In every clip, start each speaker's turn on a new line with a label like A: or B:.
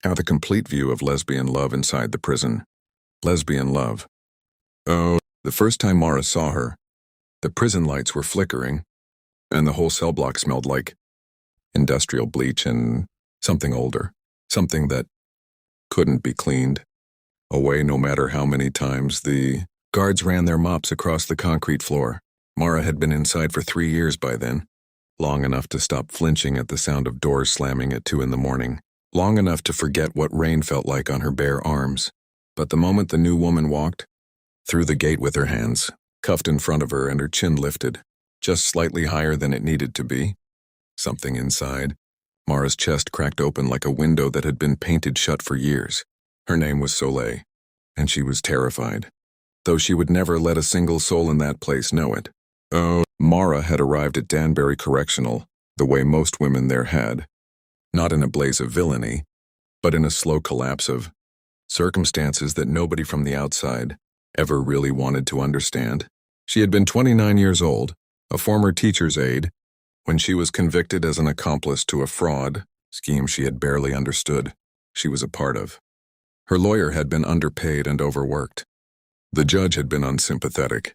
A: How the complete view of lesbian love inside the prison. Lesbian love. Oh, the first time Mara saw her, the prison lights were flickering, and the whole cell block smelled like industrial bleach and something older, something that couldn't be cleaned away no matter how many times the guards ran their mops across the concrete floor. Mara had been inside for 3 years by then, long enough to stop flinching at the sound of doors slamming at 2 in the morning, long enough to forget what rain felt like on her bare arms. But the moment the new woman walked through the gate with her hands cuffed in front of her and her chin lifted, just slightly higher than it needed to be, something inside Mara's chest cracked open like a window that had been painted shut for years. Her name was Soleil, and she was terrified, though she would never let a single soul in that place know it. Oh, Mara had arrived at Danbury Correctional the way most women there had, not in a blaze of villainy, but in a slow collapse of circumstances that nobody from the outside ever really wanted to understand. She had been 29 years old, a former teacher's aide, when she was convicted as an accomplice to a fraud scheme she had barely understood she was a part of. Her lawyer had been underpaid and overworked. The judge had been unsympathetic,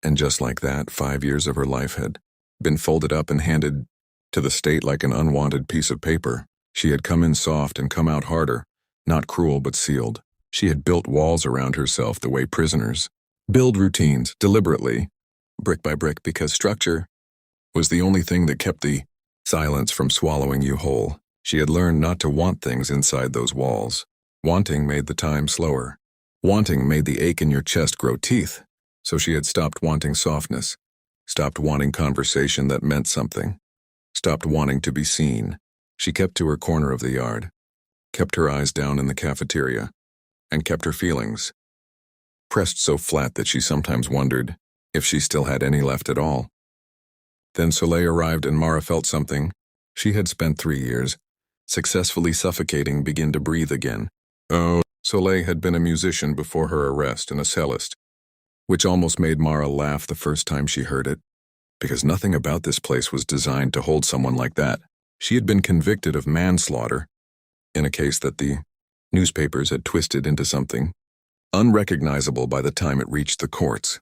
A: and just like that, 5 years of her life had been folded up and handed to the state like an unwanted piece of paper. She had come in soft and come out harder, not cruel but sealed. She had built walls around herself the way prisoners build routines, deliberately, brick by brick, because structure was the only thing that kept the silence from swallowing you whole. She had learned not to want things inside those walls. Wanting made the time slower. Wanting made the ache in your chest grow teeth. So she had stopped wanting softness, stopped wanting conversation that meant something, stopped wanting to be seen. She kept to her corner of the yard, kept her eyes down in the cafeteria, and kept her feelings pressed so flat that she sometimes wondered if she still had any left at all. Then Soleil arrived and Mara felt something she had spent 3 years successfully suffocating begin to breathe again. Oh, Soleil had been a musician before her arrest and a cellist, which almost made Mara laugh the first time she heard it, because nothing about this place was designed to hold someone like that. She had been convicted of manslaughter in a case that the newspapers had twisted into something unrecognizable by the time it reached the courts.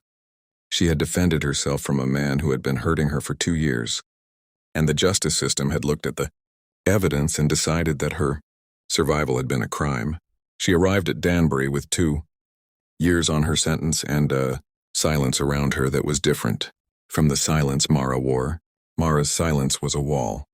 A: She had defended herself from a man who had been hurting her for 2 years, and the justice system had looked at the evidence and decided that her survival had been a crime. She arrived at Danbury with 2 years on her sentence and a silence around her that was different from the silence Mara wore. Mara's silence was a wall.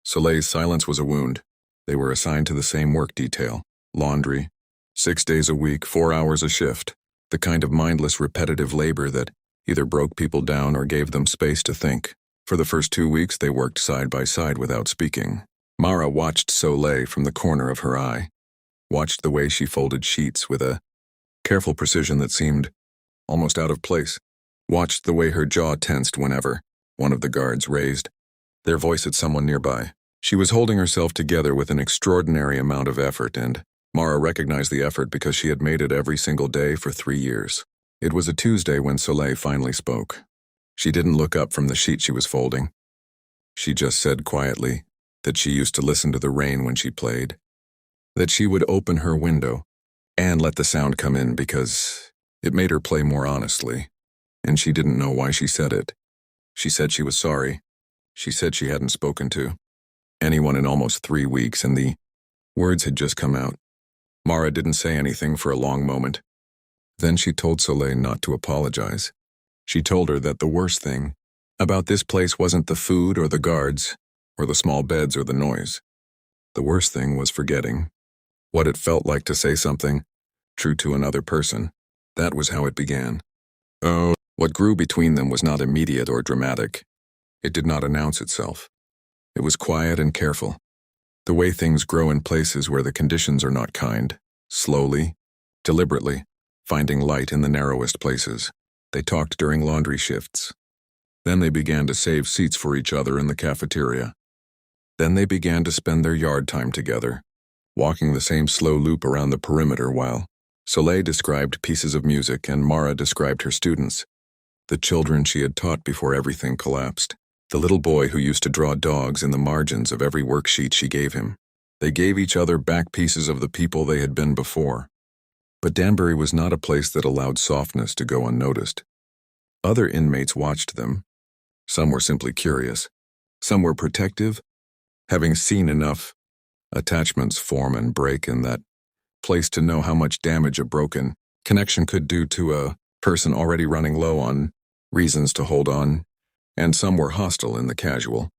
A: Soleil's silence was a wound. They were assigned to the same work detail, laundry, 6 days a week, 4 hours a shift, the kind of mindless repetitive labor that either broke people down or gave them space to think. For the first 2 weeks they worked side by side without speaking. Mara watched Soleil from the corner of her eye, watched the way she folded sheets with a careful precision that seemed almost out of place, watched the way her jaw tensed whenever one of the guards raised their voice at someone nearby. She was holding herself together with an extraordinary amount of effort, and Mara recognized the effort because she had made it every single day for 3 years. It was a Tuesday when Soleil finally spoke. She didn't look up from the sheet she was folding. She just said quietly that she used to listen to the rain when she played, that she would open her window and let the sound come in because it made her play more honestly, and she didn't know why she said it. She said she was sorry. She said she hadn't spoken to anyone in almost 3 weeks, and the words had just come out. Mara didn't say anything for a long moment. Then she told Soleil not to apologize. She told her that the worst thing about this place wasn't the food or the guards or the small beds or the noise. The worst thing was forgetting what it felt like to say something true to another person. That was how it began. Oh, what grew between them was not immediate or dramatic. It did not announce itself. It was quiet and careful. The way things grow in places where the conditions are not kind, slowly, deliberately, finding light in the narrowest places. They talked during laundry shifts. Then they began to save seats for each other in the cafeteria. Then they began to spend their yard time together, walking the same slow loop around the perimeter while Soleil described pieces of music and Mara described her students, the children she had taught before everything collapsed. The little boy who used to draw dogs in the margins of every worksheet she gave him. They gave each other back pieces of the people they had been before. But Danbury was not a place that allowed softness to go unnoticed. Other inmates watched them. Some were simply curious. Some were protective, having seen enough attachments form and break in that place to know how much damage a broken connection could do to a person already running low on reasons to hold on, and some were hostile in the casual,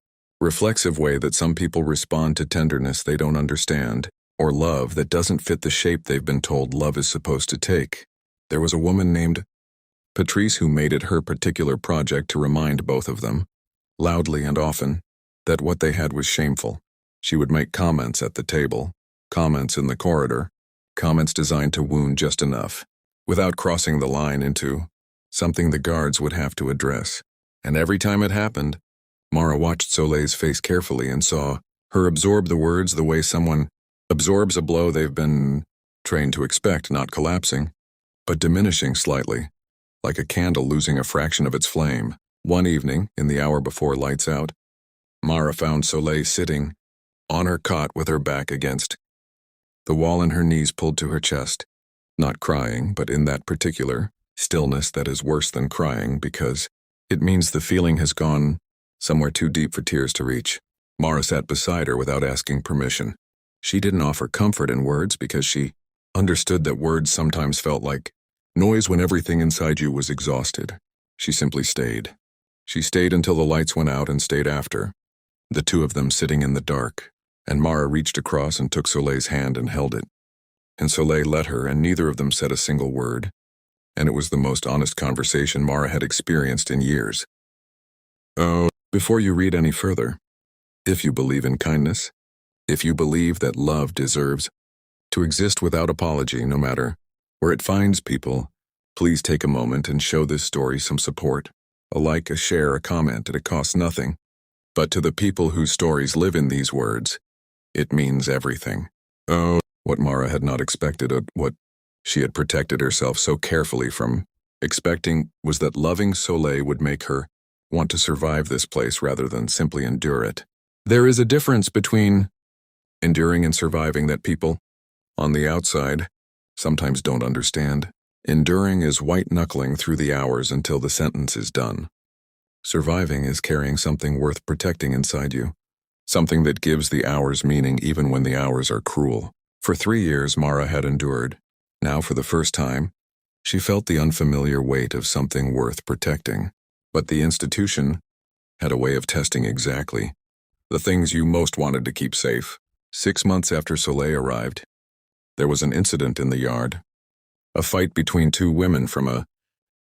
A: reflexive way that some people respond to tenderness they don't understand, or love that doesn't fit the shape they've been told love is supposed to take. There was a woman named Patrice who made it her particular project to remind both of them, loudly and often, that what they had was shameful. She would make comments at the table, comments in the corridor, comments designed to wound just enough, without crossing the line into something the guards would have to address. And every time it happened, Mara watched Soleil's face carefully and saw her absorb the words the way someone absorbs a blow they've been trained to expect, not collapsing, but diminishing slightly, like a candle losing a fraction of its flame. One evening, in the hour before lights out, Mara found Soleil sitting on her cot with her back against the wall and her knees pulled to her chest, not crying, but in that particular stillness that is worse than crying because it means the feeling has gone somewhere too deep for tears to reach. Mara sat beside her without asking permission. She didn't offer comfort in words because she understood that words sometimes felt like noise when everything inside you was exhausted. She simply stayed. She stayed until the lights went out and stayed after, the two of them sitting in the dark, and Mara reached across and took Soleil's hand and held it. And Soleil let her, and neither of them said a single word, and it was the most honest conversation Mara had experienced in years. Oh, before you read any further, if you believe in kindness, if you believe that love deserves to exist without apology no matter where it finds people, please take a moment and show this story some support. A like, a share, a comment, it costs nothing. But to the people whose stories live in these words, it means everything. Oh, what Mara had not expected, what she had protected herself so carefully from expecting, was that loving Soleil would make her want to survive this place rather than simply endure it. There is a difference between enduring and surviving that people, on the outside, sometimes don't understand. Enduring is white-knuckling through the hours until the sentence is done. Surviving is carrying something worth protecting inside you, something that gives the hours meaning even when the hours are cruel. For 3 years, Mara had endured. Now, for the first time, she felt the unfamiliar weight of something worth protecting. But the institution had a way of testing exactly the things you most wanted to keep safe. 6 months after Soleil arrived, there was an incident in the yard. A fight between two women from a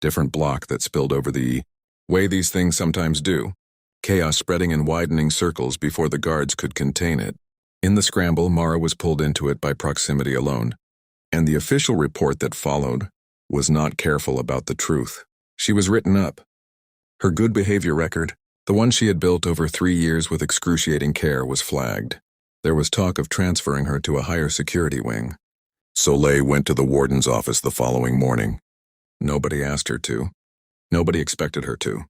A: different block that spilled over the way these things sometimes do, chaos spreading in widening circles before the guards could contain it. In the scramble, Mara was pulled into it by proximity alone, and the official report that followed was not careful about the truth. She was written up. Her good behavior record, the one she had built over 3 years with excruciating care, was flagged. There was talk of transferring her to a higher security wing. Soleil went to the warden's office the following morning. Nobody asked her to. Nobody expected her to.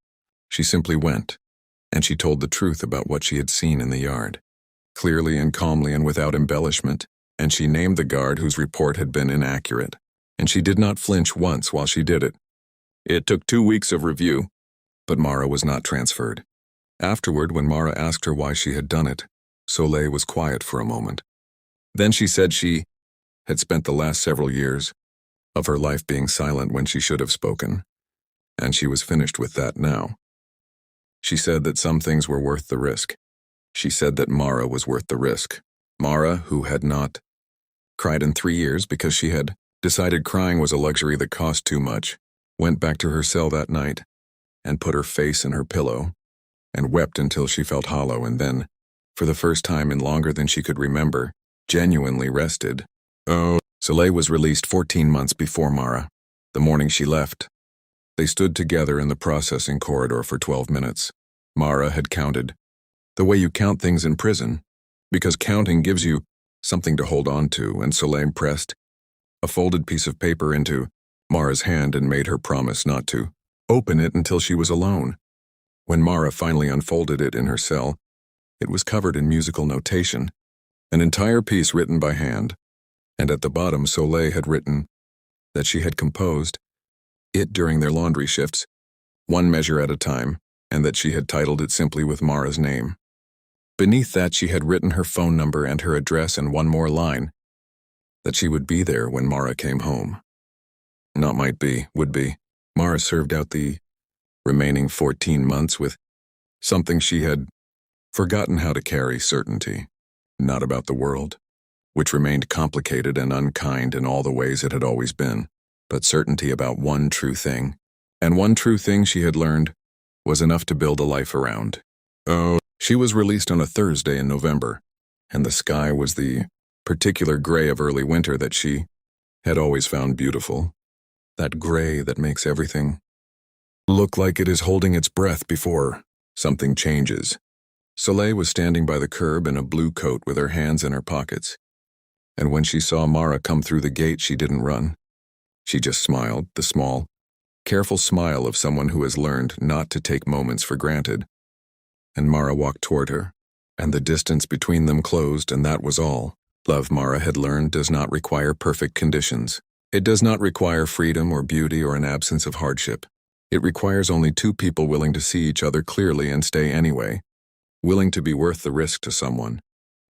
A: She simply went, and she told the truth about what she had seen in the yard, clearly and calmly and without embellishment, and she named the guard whose report had been inaccurate, and she did not flinch once while she did it. It took 2 weeks of review, but Mara was not transferred. Afterward, when Mara asked her why she had done it, Soleil was quiet for a moment. Then she said she had spent the last several years of her life being silent when she should have spoken, and she was finished with that now. She said that some things were worth the risk. She said that Mara was worth the risk. Mara, who had not cried in 3 years because she had decided crying was a luxury that cost too much, went back to her cell that night and put her face in her pillow and wept until she felt hollow, and then, for the first time in longer than she could remember, genuinely rested. Oh, Soleil was released 14 months before Mara. The morning she left, they stood together in the processing corridor for 12 minutes. Mara had counted the way you count things in prison, because counting gives you something to hold on to, and Soleil pressed a folded piece of paper into Mara's hand and made her promise not to open it until she was alone. When Mara finally unfolded it in her cell, it was covered in musical notation, An entire piece written by hand, and at the bottom Soleil had written that she had composed it during their laundry shifts, one measure at a time, and that she had titled it simply with Mara's name. Beneath that she had written her phone number and her address and one more line, that she would be there when Mara came home. Not might be, would be. Mara served out the remaining 14 months with something she had forgotten how to carry: certainty. Not about the world, which remained complicated and unkind in all the ways it had always been, but certainty about one true thing. And one true thing she had learned was enough to build a life around. Oh, she was released on a Thursday in November, and the sky was the particular gray of early winter that she had always found beautiful. That gray that makes everything look like it is holding its breath before something changes. Soleil was standing by the curb in a blue coat with her hands in her pockets, and when she saw Mara come through the gate, she didn't run. She just smiled, the small, careful smile of someone who has learned not to take moments for granted. And Mara walked toward her, and the distance between them closed, and that was all. Love, Mara had learned, does not require perfect conditions. It does not require freedom or beauty or an absence of hardship. It requires only two people willing to see each other clearly and stay anyway, willing to be worth the risk to someone,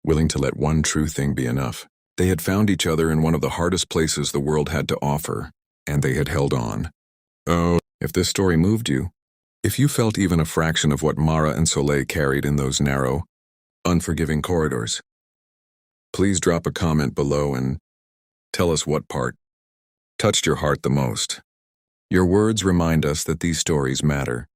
A: willing to let one true thing be enough. They had found each other in one of the hardest places the world had to offer, and they had held on. Oh, if this story moved you, if you felt even a fraction of what Mara and Soleil carried in those narrow, unforgiving corridors, please drop a comment below and tell us what part touched your heart the most. Your words remind us that these stories matter,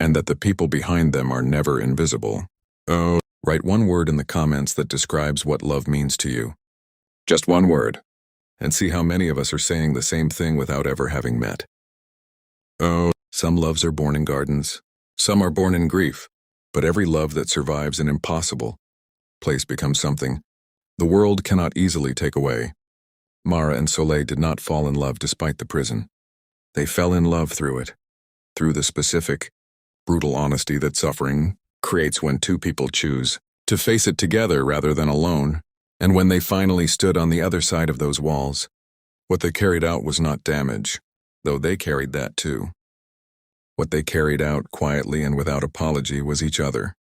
A: and that the people behind them are never invisible. Oh, write one word in the comments that describes what love means to you. Just one word, and see how many of us are saying the same thing without ever having met. Oh, some loves are born in gardens, some are born in grief, but every love that survives an impossible place becomes something the world cannot easily take away. Mara and Soleil did not fall in love despite the prison. They fell in love through it, through the specific, brutal honesty that suffering creates when two people choose to face it together rather than alone. And when they finally stood on the other side of those walls, what they carried out was not damage, though they carried that too. What they carried out quietly and without apology was each other.